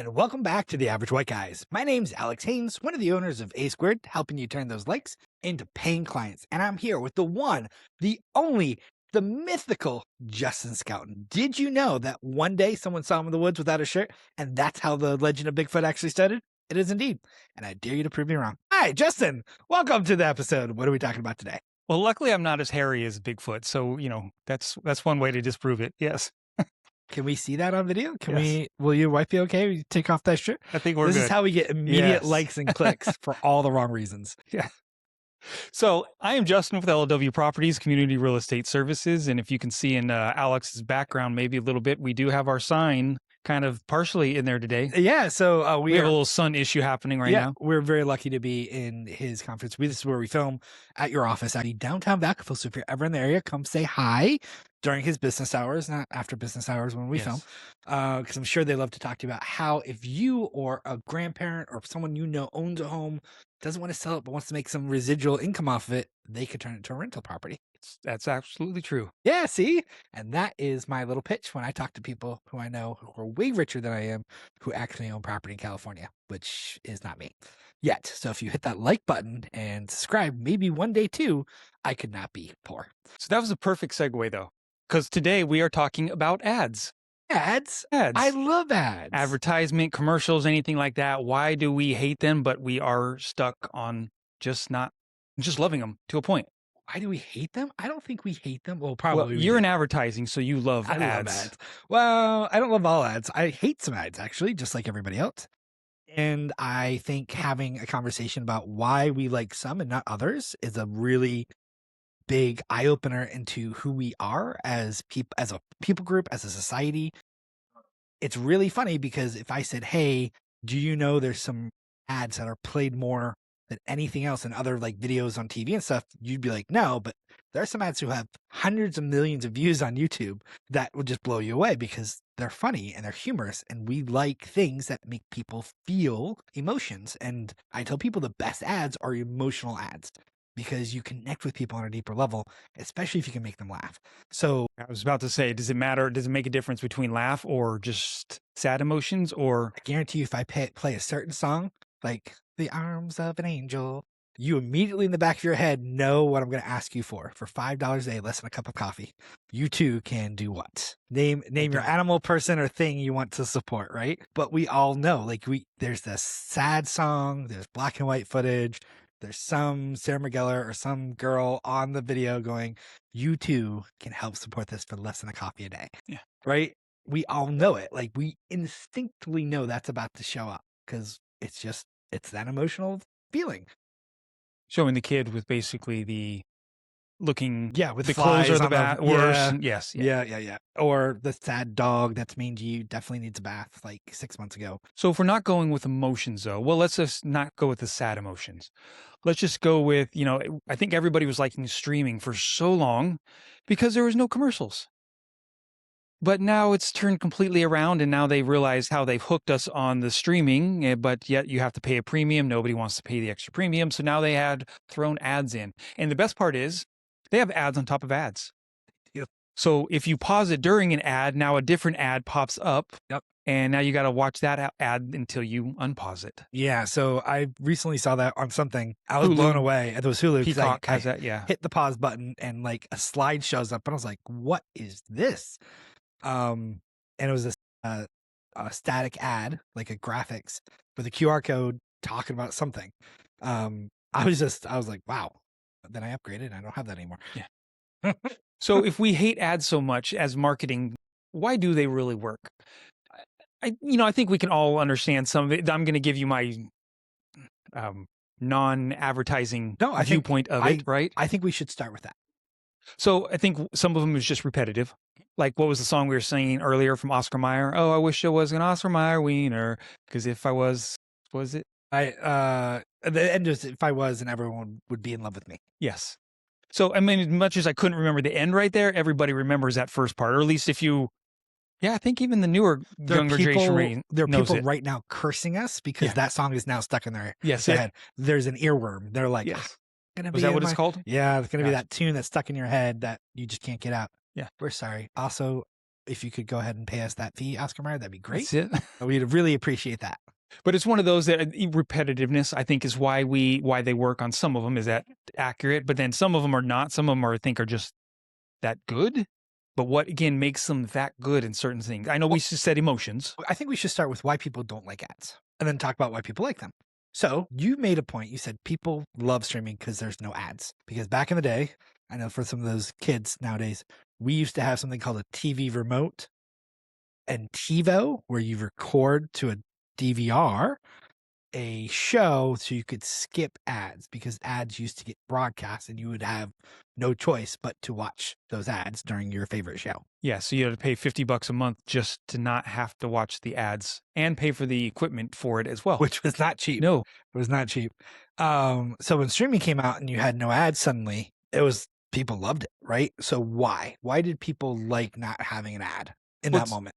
And welcome back to the Average White Guys. My name's Alex Haynes, one of the owners of A Squared, helping you turn those likes into paying clients. And I'm here with the one, the only, the mythical Justin Scouten. Did you know that one day someone saw him in the woods without a shirt, and that's how the legend of Bigfoot actually started? It is indeed. And I dare you to prove me wrong. Hi, Justin. Welcome to the episode. What are we talking about today? Well, luckily I'm not as hairy as Bigfoot, so that's one way to disprove it. Yes. Can we see that on video? Yes. Will your wife be okay? Will you take off that shirt? I think we're This good. is how we get immediate Yes. likes and clicks for all the wrong reasons. Yeah. So I am Justin with LW Properties, Community Real Estate Services. And if you can see in Alex's background, maybe a little bit, we do have our sign kind of partially in there today. Yeah, so we have a little sun issue happening right now. We're very lucky to be in his conference. This is where we film at your office at downtown Vacaville. So if you're ever in the area, come say hi during his business hours, not after business hours when we film. Because I'm sure they love to talk to you about how if you or a grandparent or someone you know owns a home, doesn't want to sell it, but wants to make some residual income off of it, they could turn it into a rental property. That's absolutely true. Yeah, see? And that is my little pitch when I talk to people who I know who are way richer than I am, who actually own property in California, which is not me yet. So if you hit that like button and subscribe, maybe one day too, I could not be poor. So that was a perfect segue though, because today we are talking about ads. Ads? Ads. I love ads. Advertisement, commercials, anything like that. Why do we hate them? But we are stuck on just loving them to a point. Why do we hate them? I don't think we hate them. Well, probably. Well, you're in advertising, so you love ads. Love ads. Well, I don't love all ads. I hate some ads, actually, just like everybody else. And I think having a conversation about why we like some and not others is a really big eye-opener into who we are as a people group, as a society. It's really funny because if I said, hey, do you know there's some ads that are played more than anything else and other like videos on TV and stuff, you'd be like, no, but there are some ads who have hundreds of millions of views on YouTube that will just blow you away because they're funny and they're humorous. And we like things that make people feel emotions. And I tell people the best ads are emotional ads because you connect with people on a deeper level, especially if you can make them laugh. So I was about to say, does it matter? Does it make a difference between laugh or just sad emotions? Or I guarantee you if I play a certain song, like The Arms of an Angel, you immediately in the back of your head know what I'm going to ask you for $5 a day, less than a cup of coffee. You too can do what? Name your animal, person, or thing you want to support, right? But we all know, like there's this sad song, there's black and white footage, there's some Sarah McGellar or some girl on the video going, you too can help support this for less than a coffee a day. Yeah. Right? We all know it. Like we instinctively know that's about to show up because it's that emotional feeling. Showing the kid with basically the looking, with the clothes or the worse. Yes. Yeah. Or the sad dog that's mean to you definitely needs a bath like 6 months ago. So if we're not going with emotions though, well, let's just not go with the sad emotions. Let's just go with, I think everybody was liking streaming for so long because there was no commercials. But now it's turned completely around and now they realize how they've hooked us on the streaming, but yet you have to pay a premium. Nobody wants to pay the extra premium. So now they had thrown ads in. And the best part is they have ads on top of ads. Yep. So if you pause it during an ad, now a different ad pops up. Yep. And now you got to watch that ad until you unpause it. Yeah. So I recently saw that on something. I was blown away. It was Hulu. Peacock has that, yeah. Hit the pause button and like a slide shows up and I was like, what is this? And it was a static ad, like a graphics with a QR code talking about something. I was like, wow. Then I upgraded. I don't have that anymore. Yeah. So if we hate ads so much as marketing, why do they really work? I think we can all understand some of it. I'm going to give you my non-advertising viewpoint of it, right? I think we should start with that. So I think some of them is just repetitive. Like what was the song we were singing earlier from Oscar Mayer? Oh, I wish I was an Oscar Mayer wiener. Because if I was it? The end is if I was and everyone would be in love with me. Yes. So, I mean, as much as I couldn't remember the end right there, everybody remembers that first part. Or at least if you, I think even the younger generation there are knows people it. right now cursing us because that song is now stuck in their head. There's an earworm. They're like, yes. Was that what it's called? Yeah, it's going to be that tune that's stuck in your head that you just can't get out. Yeah. We're sorry. Also, if you could go ahead and pay us that fee, Oscar Mayer, that'd be great. That's it. We'd really appreciate that. But it's one of those that repetitiveness, I think, is why they work on some of them. Is that accurate? But then some of them are not. Some of them are, I think, are just that good. But what again makes them that good in certain things? I know we just said emotions. I think we should start with why people don't like ads and then talk about why people like them. So you made a point. You said people love streaming because there's no ads. Because back in the day, I know for some of those kids nowadays, we used to have something called a TV remote and TiVo, where you record to a DVR a show so you could skip ads, because ads used to get broadcast and you would have no choice but to watch those ads during your favorite show. Yeah, so you had to pay $50 a month just to not have to watch the ads and pay for the equipment for it as well. Which was not cheap. No. It was not cheap. So when streaming came out and you had no ads suddenly, people loved it, right? So why? Why did people like not having an ad in that moment?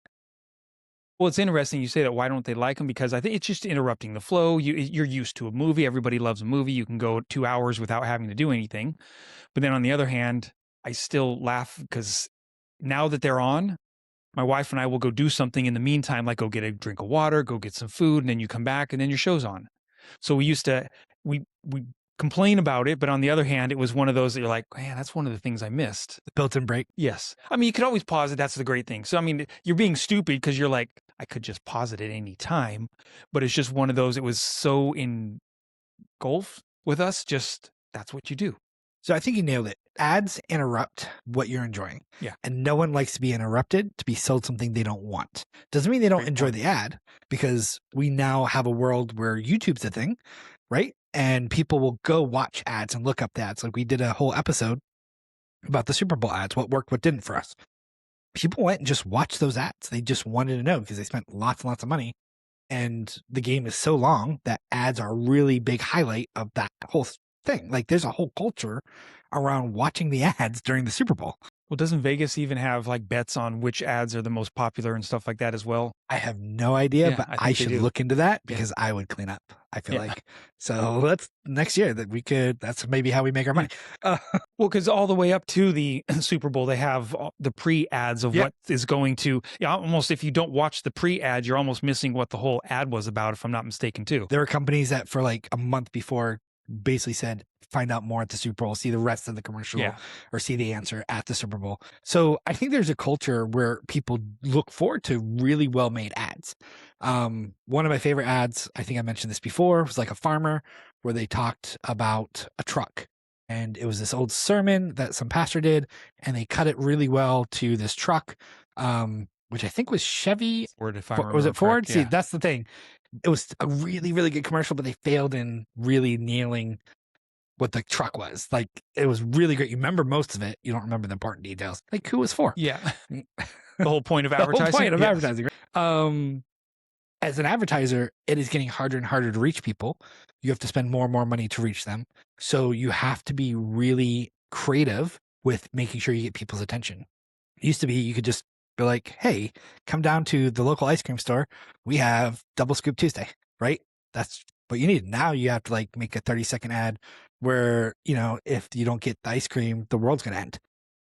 Well, it's interesting you say that. Why don't they like them? Because I think it's just interrupting the flow. You're used to a movie. Everybody loves a movie. You can go 2 hours without having to do anything. But then on the other hand, I still laugh because now that they're on, my wife and I will go do something in the meantime, like go get a drink of water, go get some food, and then you come back and then your show's on. So we complain about it, but on the other hand, it was one of those that you're like, man, that's one of the things I missed. The built-in break. Yes. I mean, you could always pause it. That's the great thing. So, I mean, you're being stupid because you're like, I could just pause it at any time, but it's just one of those, it was so engulfed with us. Just, that's what you do. So I think you nailed it. Ads interrupt what you're enjoying. Yeah. And no one likes to be interrupted, to be sold something they don't want. Doesn't mean they don't enjoy the ad, because we now have a world where YouTube's a thing, right? And people will go watch ads and look up the ads. Like we did a whole episode about the Super Bowl ads, what worked, what didn't for us. People went and just watched those ads. They just wanted to know because they spent lots and lots of money. And the game is so long that ads are a really big highlight of that whole thing. Like there's a whole culture around watching the ads during the Super Bowl. Well, doesn't Vegas even have like bets on which ads are the most popular and stuff like that as well? I have no idea, but I should look into that because I would clean up. I feel like, so let's next year that's maybe how we make our money. Well, because all the way up to the Super Bowl, they have the pre-ads of what is going to, almost if you don't watch the pre-ad, you're almost missing what the whole ad was about, if I'm not mistaken too. There are companies that for like a month before basically said, find out more at the Super Bowl, see the rest of the commercial, or see the answer at the Super Bowl. So I think there's a culture where people look forward to really well-made ads. One of my favorite ads, I think I mentioned this before, was like a farmer where they talked about a truck. And it was this old sermon that some pastor did, and they cut it really well to this truck, which I think was Chevy. Ford, was it Ford? Correct, See, that's the thing. It was a really, really good commercial, but they failed in really nailing what the truck was. Like, it was really great. You remember most of it. You don't remember the important details, like who it was for. Yeah. The whole point of advertising. The whole point of advertising. As an advertiser, it is getting harder and harder to reach people. You have to spend more and more money to reach them. So you have to be really creative with making sure you get people's attention. It used to be you could just be like, hey, come down to the local ice cream store. We have Double Scoop Tuesday, right? That's what you need. Now you have to like make a 30-second ad where, if you don't get the ice cream, the world's going to end.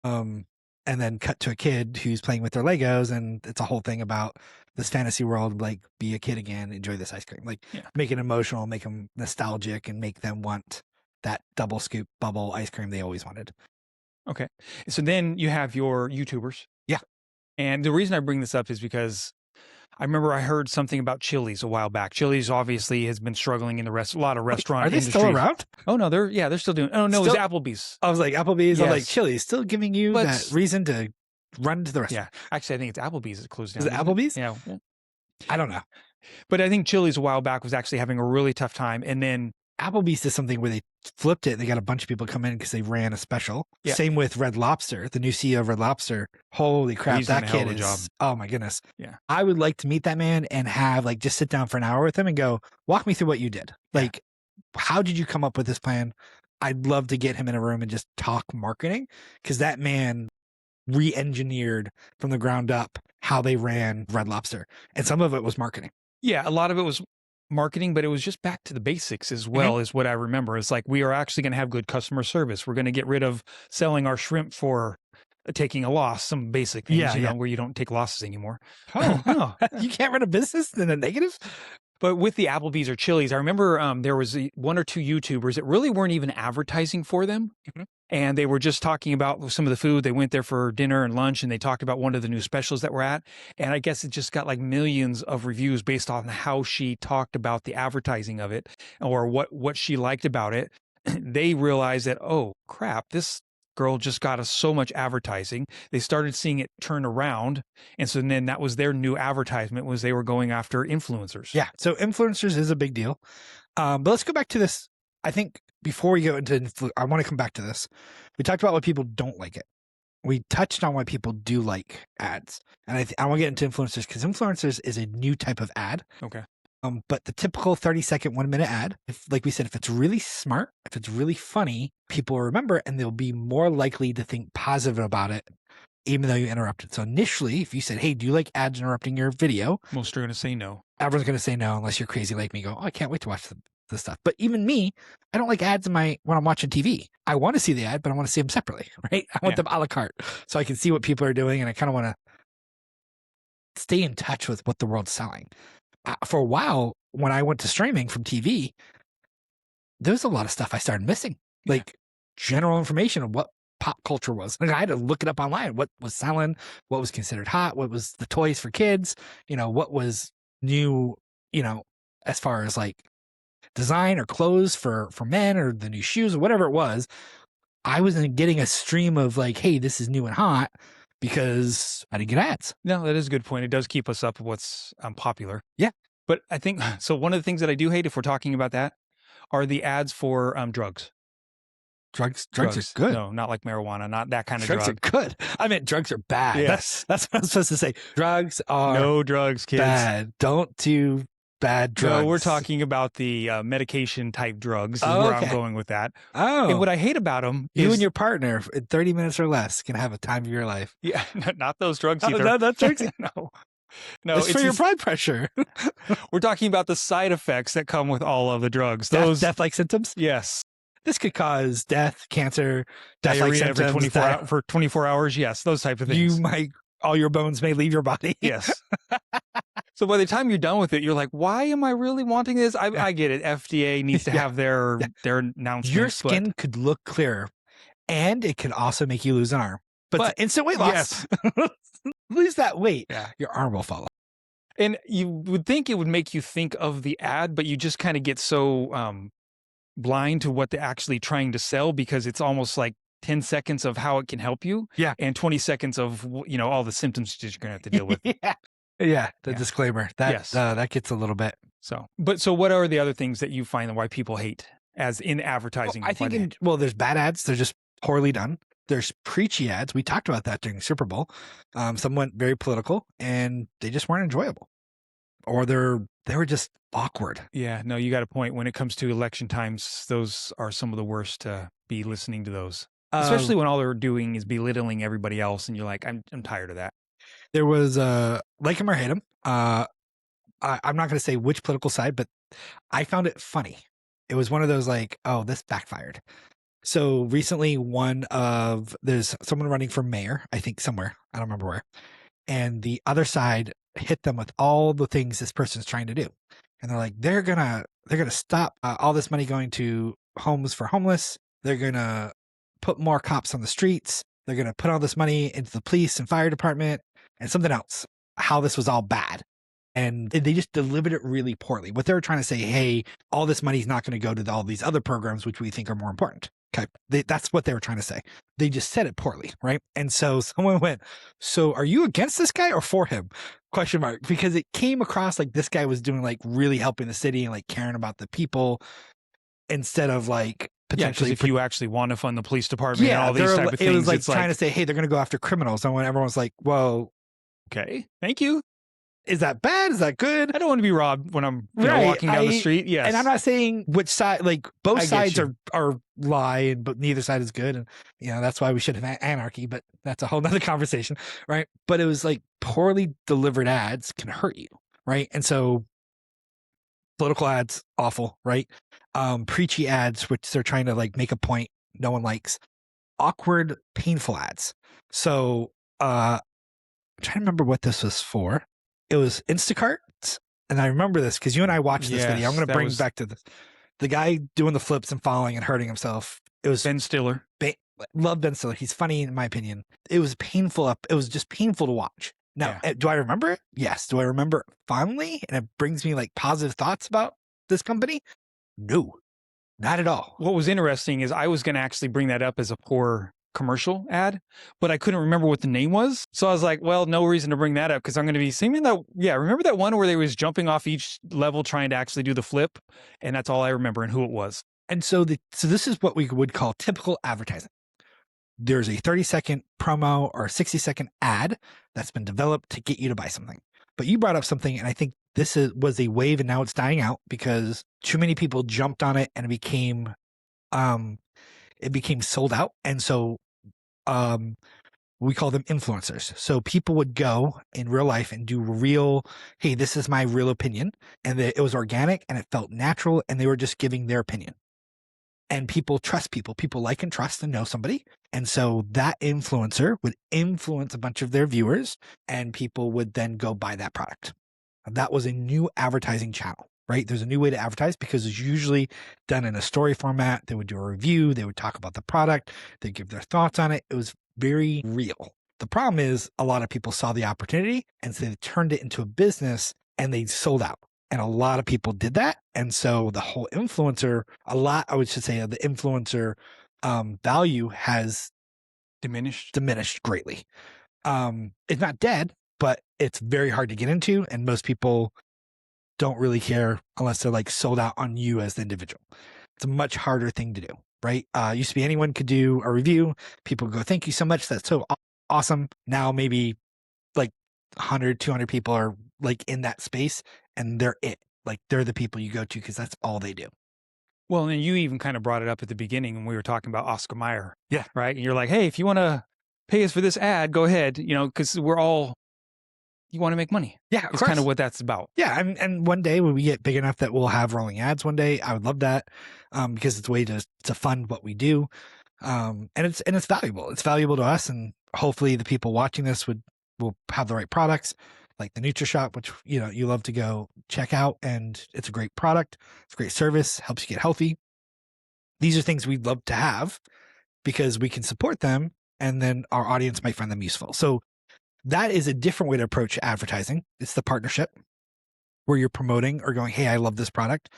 And then cut to a kid who's playing with their Legos, and it's a whole thing about this fantasy world, like be a kid again, enjoy this ice cream, like make it emotional, make them nostalgic, and make them want that Double Scoop bubble ice cream they always wanted. Okay. So then you have your YouTubers. Yeah. And the reason I bring this up is because I remember I heard something about Chili's a while back. Chili's obviously has been struggling in the a lot of restaurant industry. Are they still around? Oh, no, they're still doing. Oh, no, it was Applebee's. I was like, Applebee's. Yes. I'm like, Chili's still giving you that reason to run to the restaurant. Yeah. Actually, I think it's Applebee's that closed down. Is it Applebee's? Yeah. I don't know. But I think Chili's a while back was actually having a really tough time. And then Applebee's did something where they flipped it. They got a bunch of people come in because they ran a special. Yeah. Same with Red Lobster, the new CEO of Red Lobster. Holy crap, that kid is, oh my goodness. Yeah. I would like to meet that man and have just sit down for an hour with him and go, walk me through what you did. Like, how did you come up with this plan? I'd love to get him in a room and just talk marketing, because that man re-engineered from the ground up how they ran Red Lobster. And some of it was marketing. Yeah, a lot of it was marketing, but it was just back to the basics as well, is what I remember. It's like, we are actually going to have good customer service. We're going to get rid of selling our shrimp for taking a loss, some basic things, Yeah, yeah. where you don't take losses anymore. Oh, no. You can't run a business in a negative? But with the Applebee's or Chili's, I remember there was one or two YouTubers that really weren't even advertising for them. Mhm. And they were just talking about some of the food. They went there for dinner and lunch, and they talked about one of the new specials that we're at. And I guess it just got like millions of reviews based on how she talked about the advertising of it or what she liked about it. They realized that, oh crap, this girl just got us so much advertising. They started seeing it turn around. And so then that was their new advertisement, was they were going after influencers. Yeah. So influencers is a big deal. But let's go back to this. I think before we go into I want to come back to this. We talked about why people don't like it. We touched on why people do like ads. And I want to get into influencers because influencers is a new type of ad. Okay. But the typical 30-second, 1-minute ad, if, like we said, if it's really smart, if it's really funny, people will remember and they'll be more likely to think positive about it, even though you interrupted. So initially, if you said, hey, do you like ads interrupting your video? Most are going to say no. Everyone's going to say no, unless you're crazy like me, go, oh, I can't wait to watch the stuff. But even me, I don't like ads when I'm watching TV. I want to see the ad, but I want to see them separately, right? I want them a la carte so I can see what people are doing. And I kind of want to stay in touch with what the world's selling. For a while, when I went to streaming from TV, there was a lot of stuff I started missing, like general information of what pop culture was. Like I had to look it up online. What was selling? What was considered hot? What was the toys for kids? What was new? As far as like design or clothes for men or the new shoes or whatever it was. I wasn't getting a stream of like, hey, this is new and hot because I didn't get ads. No, that is a good point. It does keep us up with what's popular. Yeah. But I think, so one of the things that I do hate, if we're talking about that, are the ads for drugs. Drugs are good. No, not like marijuana, not that kind of drug. Drugs are good. I meant drugs are bad. Yes. That's what I'm supposed to say. Drugs are no drugs, kids. bad. Don't do bad drugs. No, we're talking about the medication type drugs is where I'm going with that. Oh. And what I hate about them is... You and your partner in 30 minutes or less can have a time of your life. Yeah, not those drugs either. No, not drugs. No, it's for your blood pressure. We're talking about the side effects that come with all of the drugs. Those death-like symptoms? Yes. This could cause death, cancer, diarrhea every 24 hours. Yes, those type of things. All your bones may leave your body. Yes. So by the time you're done with it, you're like, why am I really wanting this? I get it. FDA needs to have their announcements. Your skin could look clearer, and it could also make you lose an arm. But instant weight loss. Yes. Lose that weight. Yeah. Your arm will fall off. And you would think it would make you think of the ad, but you just kind of get so blind to what they're actually trying to sell because it's almost like 10 seconds of how it can help you. Yeah. And 20 seconds of, all the symptoms that you're going to have to deal with. Yeah. The disclaimer. That gets a little bit. So what are the other things that you find why people hate as in advertising? Well, I think there's bad ads. They're just poorly done. There's preachy ads. We talked about that during Super Bowl. Some went very political and they just weren't enjoyable, or they were just awkward. Yeah, no, you got a point. When it comes to election times, those are some of the worst to be listening to those, especially when all they're doing is belittling everybody else. And you're like, I'm tired of that. There was like him or hate him. I'm not going to say which political side, but I found it funny. It was one of those like, oh, this backfired. So recently there's someone running for mayor, I think somewhere, I don't remember where. And the other side hit them with all the things this person's trying to do. And they're like, they're going to stop all this money going to homes for homeless. They're going to put more cops on the streets. They're going to put all this money into the police and fire department and something else, how this was all bad. And they just delivered it really poorly. What they were trying to say, hey, all this money is not going to go to all these other programs, which we think are more important. Okay. That's what they were trying to say. They just said it poorly. Right. And so someone went, so are you against this guy or for him? Question mark. Because it came across like this guy was doing like really helping the city and like caring about the people instead of like potentially. If you actually want to fund the police department and all these type of things. It was like trying to say, hey, they're going to go after criminals. And when everyone's like, well, okay, thank you. Is that bad? Is that good? I don't want to be robbed when I'm walking down the street. Yes. And I'm not saying which side, like both sides are lie, but neither side is good. And, that's why we should have anarchy, but that's a whole nother conversation. Right. But it was like poorly delivered ads can hurt you. Right. And so political ads, awful. Right. Preachy ads, which they're trying to like make a point no one likes. awkward, painful ads. So I'm trying to remember what this was for. It was Instacart. And I remember this because you and I watched this video. I'm Yes, going to that bring was back to this. The guy doing the flips and falling and hurting himself. It was Ben Stiller. love Ben Stiller. He's funny in my opinion. It was painful. It was just painful to watch. Now, do I remember it? Yes. Do I remember it fondly? And it brings me like positive thoughts about this company? No, not at all. What was interesting is I was going to actually bring that up as a poor commercial ad, but I couldn't remember what the name was. So I was like, well, no reason to bring that up because I'm going to be seeing that. Yeah, remember that one where they was jumping off each level trying to actually do the flip? And that's all I remember and who it was. And so this is what we would call typical advertising. There's a 30-second promo or a 60-second ad that's been developed to get you to buy something. But you brought up something, and I think was a wave, and now it's dying out because too many people jumped on it, and it became sold out. And so we call them influencers. So people would go in real life and do real, hey, this is my real opinion, and it was organic and it felt natural, and they were just giving their opinion. And people trust people. People like and trust and know somebody. And so that influencer would influence a bunch of their viewers, and people would then go buy that product. That was a new advertising channel, right? There's a new way to advertise because it's usually done in a story format. They would do a review. They would talk about the product. They give their thoughts on it. It was very real. The problem is a lot of people saw the opportunity, and so they turned it into a business and they sold out. And a lot of people did that. And so the whole influencer, I should say the influencer value has Diminished greatly. It's not dead, but it's very hard to get into. And most people don't really care unless they're like sold out on you as the individual. It's a much harder thing to do, right? Used to be anyone could do a review. People go, thank you so much. That's so awesome. Now maybe like 100, 200 people are like in that space, and they're the people you go to because that's all they do. Well, and you even kind of brought it up at the beginning when we were talking about Oscar Mayer. Yeah. Right. And you're like, hey, if you want to pay us for this ad, go ahead, because you want to make money. Yeah. It's kind of what that's about. Yeah. And one day when we get big enough that we'll have rolling ads one day, I would love that because it's a way to fund what we do. And it's valuable. It's valuable to us. And hopefully the people watching this will have the right products, like the NutriShop, which, you love to go check out. And it's a great product. It's a great service, helps you get healthy. These are things we'd love to have because we can support them, and then our audience might find them useful. So that is a different way to approach advertising. It's the partnership where you're promoting or going, hey, I love this product.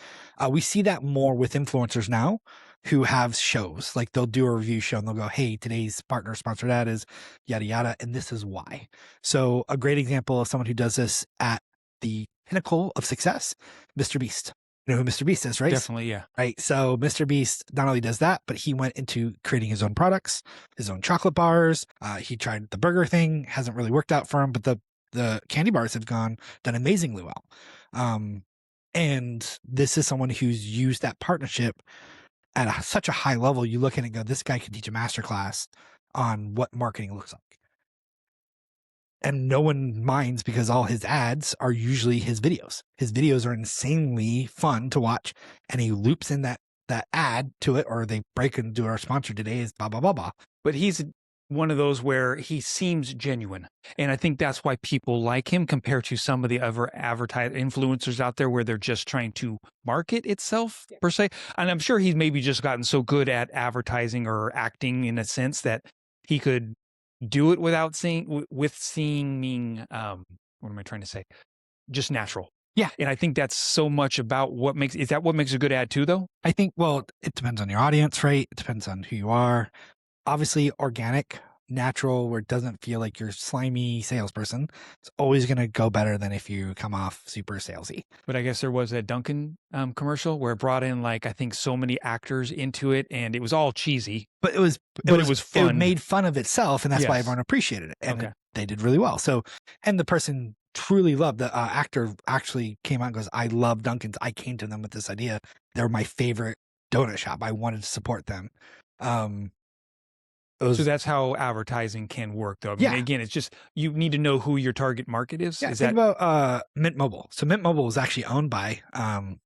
We see that more with influencers now who have shows. Like they'll do a review show and they'll go, hey, today's partner sponsored ad is yada, yada, and this is why. So a great example of someone who does this at the pinnacle of success, Mr. Beast. You know who Mr. Beast is, right? Definitely, yeah. Right. So Mr. Beast not only does that, but he went into creating his own products, his own chocolate bars. He tried the burger thing, hasn't really worked out for him, but the candy bars have done amazingly well. And this is someone who's used that partnership at such a high level. You look at it and go, this guy could teach a masterclass on what marketing looks like. And no one minds because all his ads are usually his videos. His videos are insanely fun to watch, and he loops in that ad to it, or they break into our sponsor today is blah, blah, blah, blah. But he's one of those where he seems genuine. And I think that's why people like him compared to some of the other influencers out there where they're just trying to market itself per se. And I'm sure he's maybe just gotten so good at advertising or acting in a sense that he could do it without seeming, what am I trying to say? Just natural. Yeah. And I think that's so much about is that what makes a good ad too, though? I think, well, it depends on your audience, right? It depends on who you are. Obviously, organic, natural, where it doesn't feel like you're a slimy salesperson, it's always going to go better than if you come off super salesy. But I guess there was that Dunkin' commercial where it brought in I think so many actors into it, and it was all cheesy. But it was fun. It made fun of itself, and that's why everyone appreciated it. And they did really well. So, and the person truly loved, the actor actually came out and goes, I love Dunkin's. I came to them with this idea. They're my favorite donut shop. I wanted to support them. So that's how advertising can work, though. I mean, again, it's just you need to know who your target market is. Yeah, think about Mint Mobile. So Mint Mobile was actually owned by oh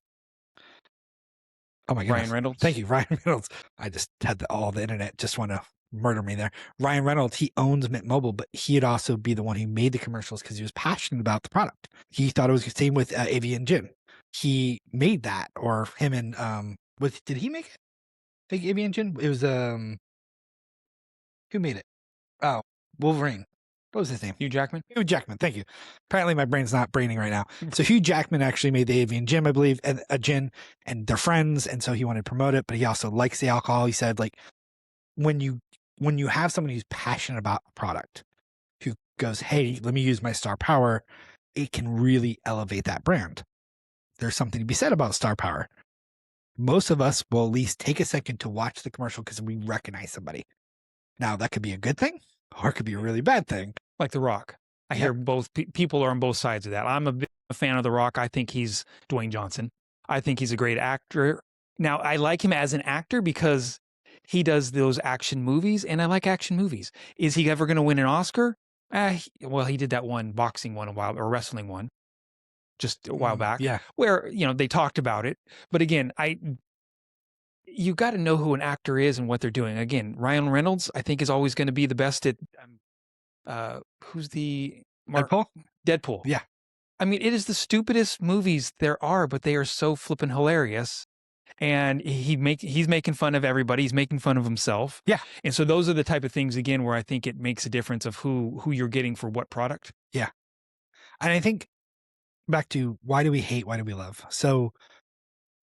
my goodness, Ryan Reynolds. Thank you, Ryan Reynolds. I just had all the internet just want to murder me there. Ryan Reynolds, he owns Mint Mobile, but he'd also be the one who made the commercials because he was passionate about the product. He thought it was the same with Avian Gin. He made that, or him and did he make it? Think Avian Gin? It was who made it? Oh, Wolverine. What was his name? Hugh Jackman. Hugh Jackman. Thank you. Apparently, my brain's not braining right now. So Hugh Jackman actually made the Avian Gin, I believe, and a gin, and they're friends, and so he wanted to promote it. But he also likes the alcohol. He said, like, when you have someone who's passionate about a product, who goes, "Hey, let me use my star power," it can really elevate that brand. There's something to be said about star power. Most of us will at least take a second to watch the commercial because we recognize somebody. Now, that could be a good thing, or it could be a really bad thing. Like The Rock. I hear both people are on both sides of that. I'm a big fan of The Rock. I think he's Dwayne Johnson. I think he's a great actor. Now, I like him as an actor because he does those action movies, and I like action movies. Is he ever going to win an Oscar? Well, he did that one boxing one or wrestling one just a while back. Yeah. Where, they talked about it. But again, you got to know who an actor is and what they're doing. Again, Ryan Reynolds, I think, is always going to be the best at who's the Deadpool. Yeah. I mean, it is the stupidest movies there are, but they are so flippin' hilarious. And he's making fun of everybody. He's making fun of himself. Yeah. And so those are the type of things, again, where I think it makes a difference of who you're getting for what product. Yeah. And I think back to why do we hate? Why do we love? So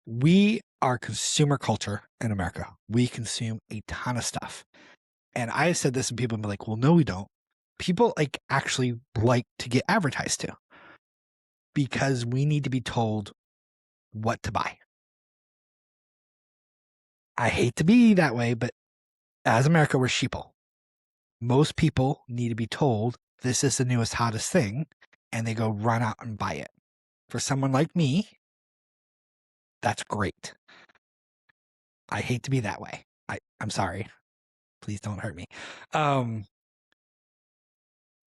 we are consumer culture in America. We consume a ton of stuff. And I said this and people have been like, well, no, we don't. People actually like to get advertised to because we need to be told what to buy. I hate to be that way, but as America, we're sheeple. Most people need to be told this is the newest, hottest thing, and they go run out and buy it. For someone like me, that's great. I hate to be that way. I'm sorry. Please don't hurt me.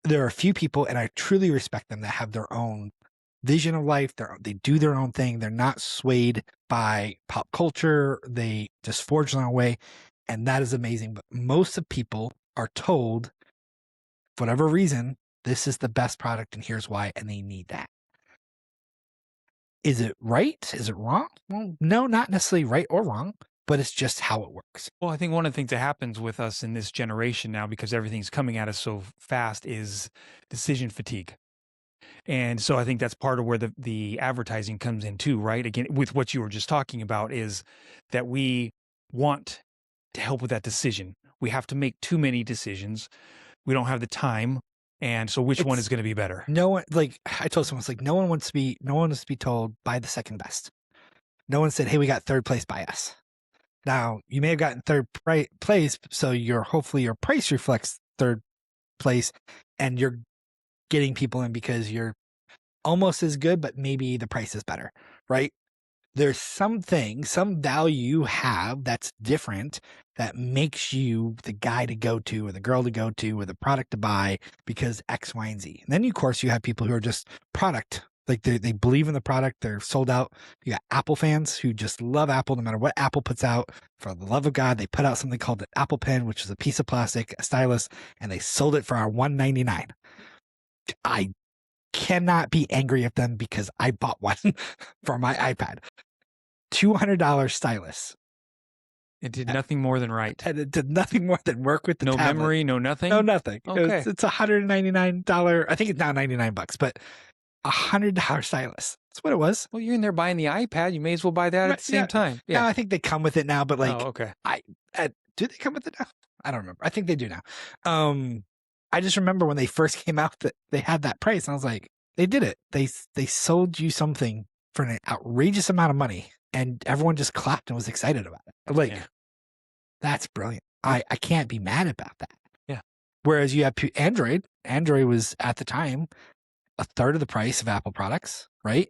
There are a few people, and I truly respect them, that have their own vision of life. They do their own thing. They're not swayed by pop culture. They just forge their own way, and that is amazing. But most of people are told, for whatever reason, this is the best product, and here's why, and they need that. Is it right? Is it wrong? Well, no, not necessarily right or wrong, but it's just how it works. Well, I think one of the things that happens with us in this generation now, because everything's coming at us so fast, is decision fatigue. And so I think that's part of where the advertising comes in too, right? Again, with what you were just talking about, is that we want to help with that decision. We have to make too many decisions. We don't have the time. And so which one is going to be better? No one, I told someone, it's no one wants to be told buy the second best. No one said, hey, we got third place, by us. Now, you may have gotten third place, so hopefully your price reflects third place, and you're getting people in because you're almost as good, but maybe the price is better, right? There's some value you have that's different, that makes you the guy to go to, or the girl to go to, or the product to buy because X, Y, and Z. And then, of course, you have people who are just product. They believe in the product. They're sold out. You got Apple fans who just love Apple no matter what Apple puts out. For the love of God, they put out something called the Apple Pen, which is a piece of plastic, a stylus, and they sold it for our $199. I cannot be angry at them because I bought one for my iPad. $200 stylus. It did nothing more than right. And it did nothing more than work with the no tablet. Memory, no nothing? No, nothing. Okay. It's $199. I think it's now $99, but $100 stylus. That's what it was. Well, you're in there buying the iPad. You may as well buy that at the same time. Yeah. No, I think they come with it now, but okay. Do they come with it now? I don't remember. I think they do now. I just remember when they first came out that they had that price, and I was like, they did it. They sold you something for an outrageous amount of money, and everyone just clapped and was excited about it. That's brilliant. I can't be mad about that. Yeah. Whereas you have Android. Android was at the time a third of the price of Apple products, right?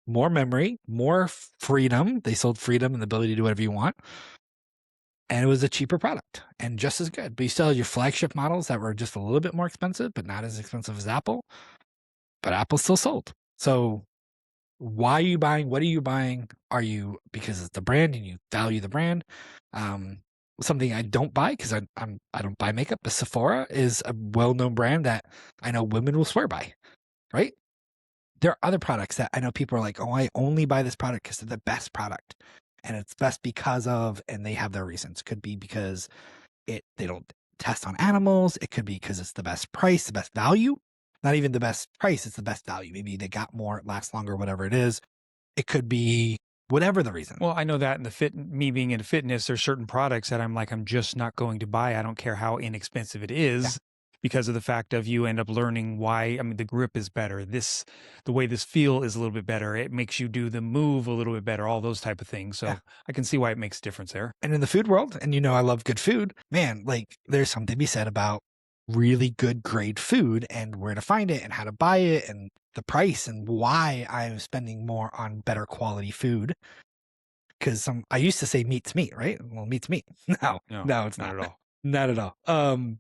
More memory, more freedom. They sold freedom and the ability to do whatever you want. And it was a cheaper product and just as good. But you still had your flagship models that were just a little bit more expensive, but not as expensive as Apple. But Apple still sold. So why are you buying? What are you buying? Are you because it's the brand and you value the brand? something I don't buy because I don't buy makeup, but Sephora is a well-known brand that I know women will swear by, right? There are other products that I know people are like, oh, I only buy this product because they're the best product. And it's best because of, and they have their reasons. Could be because they don't test on animals. It could be because it's the best price, the best value. Not even the best price, it's the best value. Maybe they got more, it lasts longer, whatever it is. It could be whatever the reason. Well, I know that in me being in fitness, there's certain products that I'm just not going to buy. I don't care how inexpensive it Yeah. is because of the fact of you end up learning why. I mean, the grip is better. The way this feel is a little bit better. It makes you do the move a little bit better, all those type of things. Yeah. So I can see why it makes a difference there. And in the food world, and I love good food, man, like there's something to be said about really good grade food and where to find it and how to buy it and the price and why I'm spending more on better quality food. Because I used to say meat's meat, right? Well, meat's meat. No, No, no, it's not not. at all. Not at all.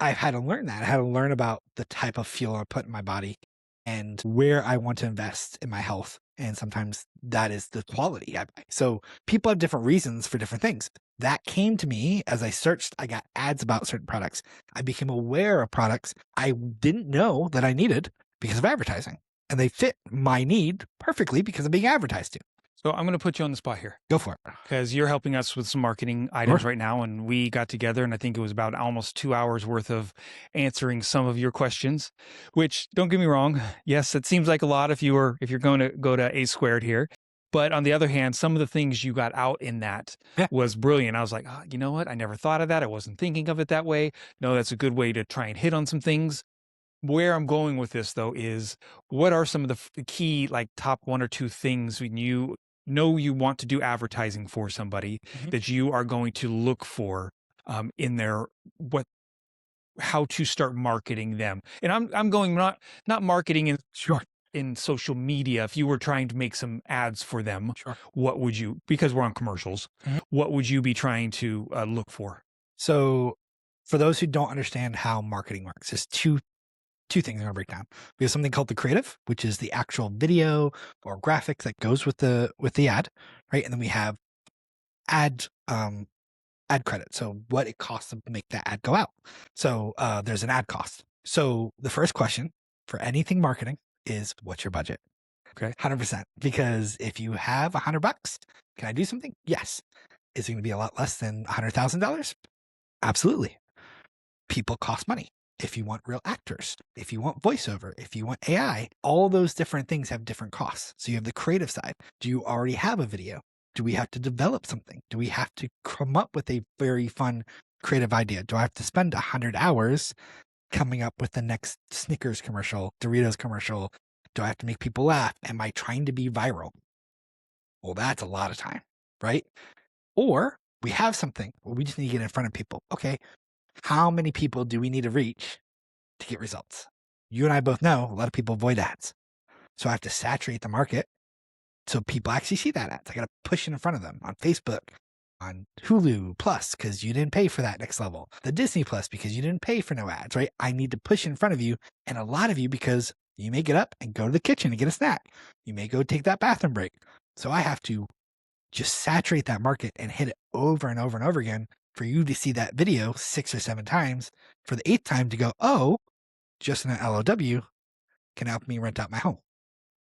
I've had to learn that. I had to learn about the type of fuel I put in my body and where I want to invest in my health. And sometimes that is the quality I buy. So people have different reasons for different things. That came to me as I searched. I got ads about certain products. I became aware of products I didn't know that I needed because of advertising. And they fit my need perfectly because I'm being advertised to. So I'm going to put you on the spot here Go for it. because you're helping us with some marketing items right now. And we got together and I think it was about almost 2 hours worth of answering some of your questions, which don't get me wrong. Yes, it seems like a lot if you're going to go to A squared here. But on the other hand, some of the things you got out in that Yeah. was brilliant. I was like, oh, you know what? I never thought of that. I wasn't thinking of it that way. No, that's a good way to try and hit on some things. Where I'm going with this though is what are some of the key like top one or two things when you know you want to do advertising for somebody that you are going to look for in their what how to start marketing them. And I'm going not marketing in Sure. in social media. If you were trying to make some ads for them, Sure. what would you, because we're on commercials, what would you be trying to look for? So for those who don't understand how marketing works, there's two things I'm gonna break down. We have something called the creative, which is the actual video or graphic that goes with the ad, right? And then we have ad ad credit. So what it costs to make that ad go out. So there's an ad cost. So the first question for anything marketing is what's your budget? Okay. 100%. Because if you have $100, can I do something? Yes. Is it going to be a lot less than $100,000? Absolutely. People cost money. If you want real actors, if you want voiceover, if you want AI, all those different things have different costs. So you have the creative side. Do you already have a video? Do we have to develop something? Do we have to come up with a very fun creative idea? Do I have to spend 100 hours coming up with the next Snickers commercial, Doritos commercial? Do I have to make people laugh? Am I trying to be viral? Well, that's a lot of time, right? Or we have something. Well, we just need to get in front of people. Okay, how many people do we need to reach to get results? You and I both know a lot of people avoid ads. So I have to saturate the market so people actually see that ads. I got to push it in front of them on Facebook, on Hulu Plus, because you didn't pay for that next level, the Disney Plus, because you didn't pay for no ads, right? I need to push in front of you. And a lot of you, because you may get up and go to the kitchen and get a snack. You may go take that bathroom break. So I have to just saturate that market and hit it over and over and over again for you to see that video 6 or 7 times, for the 8th time to go, oh, Justin at LOW can help me rent out my home.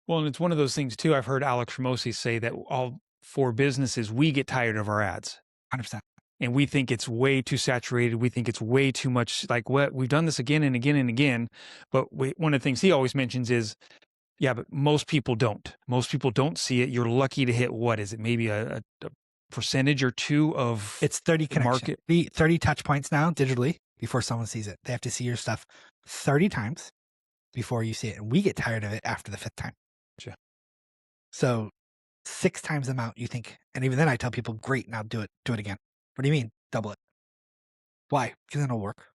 Well, and it's one of those things too. I've heard Alex Ramosi say that all for businesses, we get tired of our ads 100%. and we think it's way too saturated. We think it's way too much like what we've done this again and again and again. But one of the things he always mentions is, yeah, but most people don't. Most people don't see it. You're lucky to hit, what is it? Maybe a percentage or two of It's 30 the market. 30 touch points now digitally before someone sees it. They have to see your stuff 30 times before you see it. And we get tired of it after the 5th time. Gotcha. So 6 times the amount you think. And even then I tell people, great, now do it again. What do you mean? Double it. Why? Because it'll work.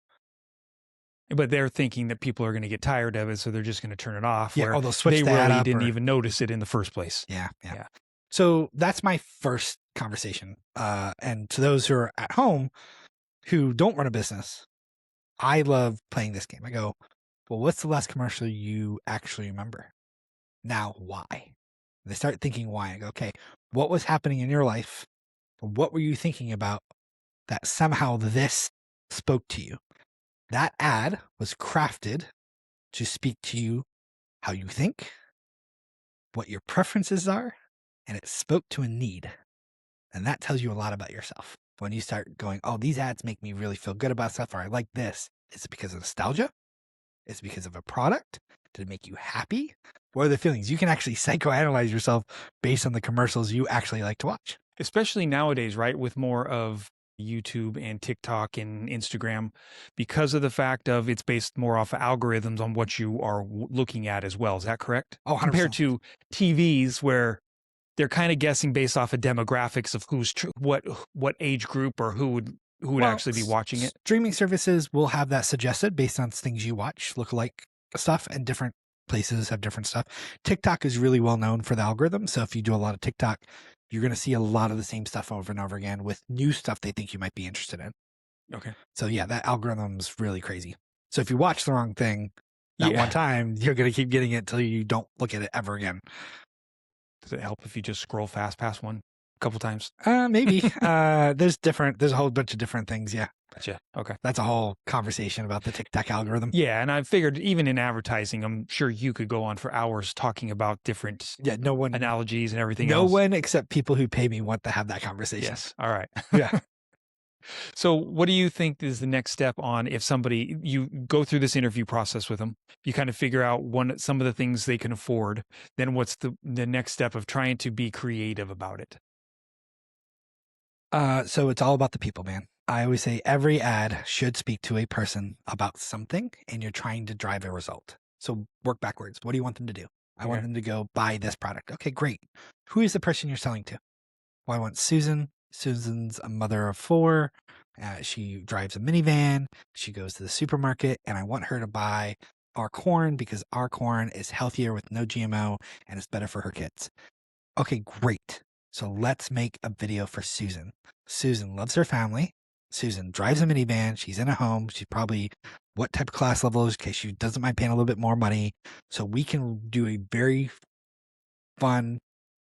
But they're thinking that people are going to get tired of it, so they're just going to turn it off. Yeah, where or they'll switch they the ad really up didn't or- even notice it in the first place. Yeah. Yeah. So that's my first conversation. And to those who are at home who don't run a business, I love playing this game. I go, well, what's the last commercial you actually remember? Now, why? They start thinking why. I go, okay, what was happening in your life? What were you thinking about that somehow this spoke to you. That ad was crafted to speak to you how you think, what your preferences are, and it spoke to a need. And that tells you a lot about yourself. When you start going, oh, these ads make me really feel good about stuff, or I like this. Is it because of nostalgia? Is it because of a product? Did it make you happy? What are the feelings? You can actually psychoanalyze yourself based on the commercials you actually like to watch. Especially nowadays, right? With more of YouTube and TikTok and Instagram, because of the fact of it's based more off of algorithms on what you are looking at as well. Is that correct? Oh, 100%. Compared to TVs where they're kind of guessing based off of demographics of who's what age group or who would actually be watching it. Streaming services will have that suggested based on things you watch, lookalike stuff, and different places have different stuff. TikTok is really well known for the algorithm. So if you do a lot of TikTok, you're going to see a lot of the same stuff over and over again with new stuff they think you might be interested in. Okay. So yeah, that algorithm's really crazy. So if you watch the wrong thing that one time, you're going to keep getting it until you don't look at it ever again. Does it help if you just scroll fast past one a couple times? Maybe. There's a whole bunch of different things. Yeah. Gotcha. Okay. That's a whole conversation about the TikTok algorithm. Yeah. And I figured even in advertising, I'm sure you could go on for hours talking about different analogies and everything else. No one except people who pay me want to have that conversation. Yes. All right. Yeah. So what do you think is the next step on if somebody, you go through this interview process with them, you kind of figure out some of the things they can afford, then what's the next step of trying to be creative about it? So it's all about the people, man. I always say every ad should speak to a person about something, and you're trying to drive a result. So work backwards. What do you want them to do? I want them to go buy this product. Okay, great. Who is the person you're selling to? Well, I want Susan. Susan's a mother of 4. She drives a minivan. She goes to the supermarket, and I want her to buy our corn because our corn is healthier with no GMO and it's better for her kids. Okay, great. So let's make a video for Susan. Susan loves her family. Susan drives a minivan. She's in a home. She's probably what type of class level is, in case she doesn't mind paying a little bit more money. So we can do a very fun,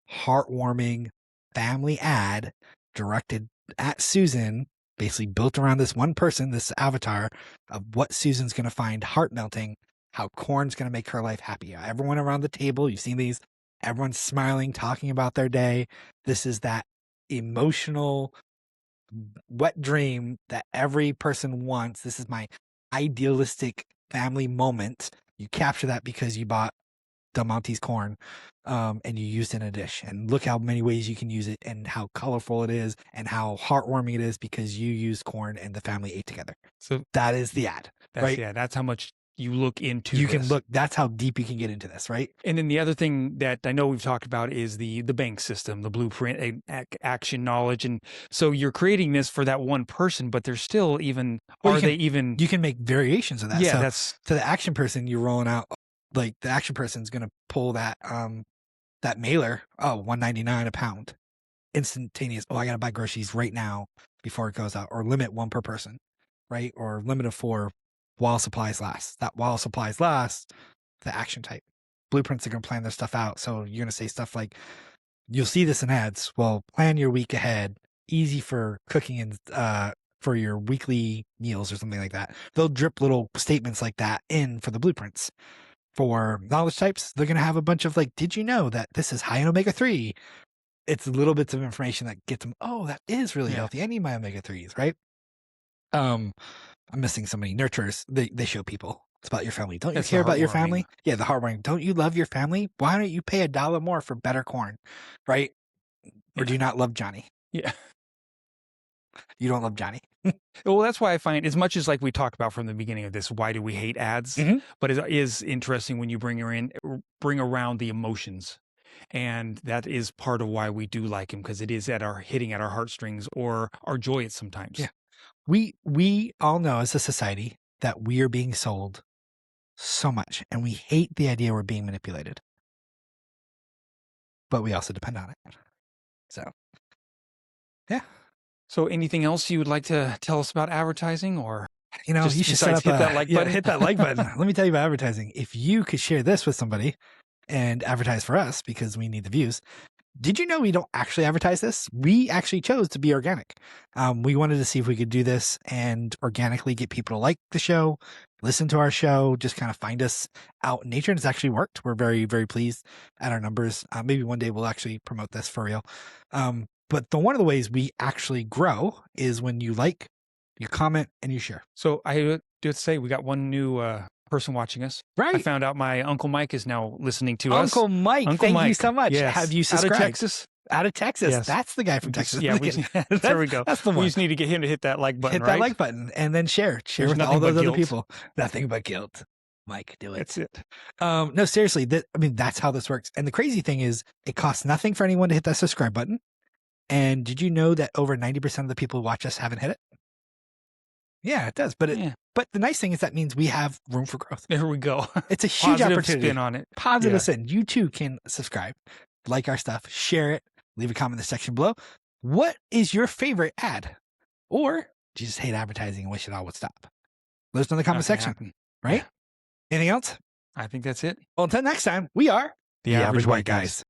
heartwarming family ad directed at Susan, basically built around this one person, this avatar of what Susan's going to find heart melting, how corn's going to make her life happy. Everyone around the table, you've seen these, everyone's smiling, talking about their day. This is that emotional, wet dream that every person wants. This is my idealistic family moment. You capture that because you bought Del Monte's corn and you used it in a dish, and look how many ways you can use it and how colorful it is and how heartwarming it is because you used corn and the family ate together. So that is the ad, right? Yeah, that's how much you look into that's how deep you can get into this, right? And then the other thing that I know we've talked about is the bank system, the blueprint, action knowledge. And so you're creating this for that one person, but there's still even, you can make variations of that. Yeah, so to the action person, you're rolling out, like the action person's going to pull that, that mailer, $1.99 a pound, instantaneous. Oh, I got to buy groceries right now before it goes out, or limit 1 per person, right? Or limit of 4 while supplies last. That while supplies last, the action type. Blueprints are going to plan their stuff out. So you're going to say stuff like, you'll see this in ads. Well, plan your week ahead. Easy for cooking and for your weekly meals or something like that. They'll drip little statements like that in for the blueprints. For knowledge types, they're going to have a bunch of like, did you know that this is high in omega-3? It's little bits of information that gets them, oh, that is really healthy. I need my omega-3s, right? I'm missing so many nurturers. They show people. It's about your family. Don't you care about your family? Yeah, the heartwarming. Don't you love your family? Why don't you pay $1 more for better corn, right? Or do you not love Johnny? Yeah. You don't love Johnny. Well, that's why I find, as much as like we talked about from the beginning of this, why do we hate ads? But it is interesting when you bring around the emotions. And that is part of why we do like him, because it is hitting at our heartstrings or our joy sometimes. Yeah. We all know as a society that we are being sold so much, and we hate the idea we're being manipulated. But we also depend on it. So, yeah. So anything else you would like to tell us about advertising, or you should hit that like button. Hit that like button. Let me tell you about advertising. If you could share this with somebody and advertise for us, because we need the views, Did you know we don't actually advertise this? We actually chose to be organic. We wanted to see if we could do this and organically get people to like the show, listen to our show, just kind of find us out in nature. And it's actually worked. We're very, very pleased at our numbers. Maybe one day we'll actually promote this for real. But one of the ways we actually grow is when you like, you comment, and you share. So I do have to say, we got one new person watching us. I Right. found out my Uncle Mike is now listening to us. Uncle Mike, Uncle thank you Mike, so much. yes. Have you Out subscribed? of Texas? Out of Texas. Yes. That's the guy from Texas. Yeah, there we go. That's the one. We just need to get him to hit that like button, Hit right? that like button and then share There's with nothing all but those other guilt. people. Nothing but guilt. Mike, do it. That's it. No, seriously. That's how this works. And the crazy thing is, it costs nothing for anyone to hit that subscribe button. And did you know that over 90% of the people who watch us haven't hit it? Yeah, it does. But the nice thing is that means we have room for growth. There we go. It's a huge Positive opportunity. spin on it. Positive spin. You too can subscribe, like our stuff, share it, leave a comment in the section below. What is your favorite ad? Or do you just hate advertising and wish it all would stop? Let us know in the comment section. Right? Yeah. Anything else? I think that's it. Well, until next time, we are The Average White Guys.